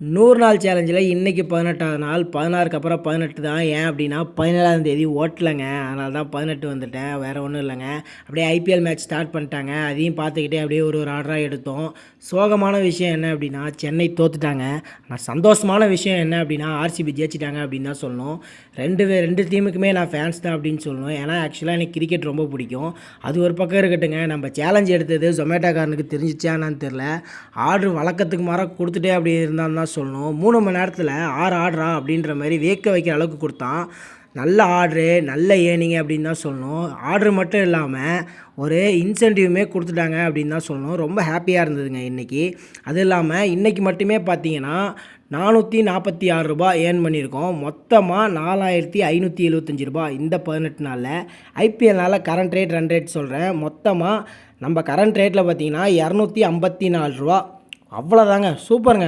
100 நாள் சேலஞ்சில் இன்றைக்கி 18வது நாள். 16க்கு அப்புறம் 18 தான். ஏன் அப்படின்னா 17ஆம் தேதி ஓட்டலைங்க. அதனால தான் 18 வந்துட்டேன். வேறு ஒன்றும் இல்லைங்க. அப்படியே ஐபிஎல் மேட்ச் ஸ்டார்ட் பண்ணிட்டாங்க. அதையும் பார்த்துக்கிட்டே அப்படியே ஒரு ஆர்டராக எடுத்தோம். சோகமான விஷயம் என்ன அப்படின்னா சென்னை தோத்துட்டாங்க. ஆனால் சந்தோஷமான விஷயம் என்ன அப்படின்னா ஆர்சிபி ஜெயிச்சிட்டாங்க அப்படின்னு தான் சொல்லணும். ரெண்டு டீமுக்குமே நான் ஃபேன்ஸ் தான் அப்படின்னு சொல்லணும். ஏன்னா ஆக்சுவலாக எனக்கு கிரிக்கெட் ரொம்ப பிடிக்கும். அது ஒரு பக்கம் இருக்கட்டுங்க. நம்ம சேலஞ்ச் எடுத்தது ஜொமேட்டோக்காரனுக்கு தெரிஞ்சிச்சான்னு தெரில. ஆர்டர் வழக்கத்துக்கு மாறாக கொடுத்துட்டே அப்படி இருந்தான்னு தான் சொல்லணும். 3 மணி நேரத்தில் 6 ஆர்டரா அப்படின்ற மாதிரி வியக்க வைக்கிற அளவுக்கு கொடுத்தான். நல்ல ஆர்டரு, நல்ல ஏர்னிங் அப்படின்னு தான் சொல்லணும். ஆர்டர் மட்டும் இல்லாமல் ஒரு இன்சென்டிவ்மே கொடுத்துட்டாங்க அப்படின்னு தான் சொல்லணும். ரொம்ப ஹாப்பியாக இருந்ததுங்க இன்றைக்கி. அது இல்லாமல் இன்றைக்கி மட்டுமே பார்த்தீங்கன்னா ரூ. 446 ஏர்ன் பண்ணியிருக்கோம். மொத்தமாக ரூ. 4575 இந்த 18 நாளில். ஐபிஎல்னால் கரண்ட் ரேட் ரன் ரேட் சொல்கிறேன். மொத்தமாக நம்ம கரண்ட் ரேட்டில் பார்த்தீங்கன்னா ரூ. 254. அவ்வளோதாங்க. சூப்பருங்க.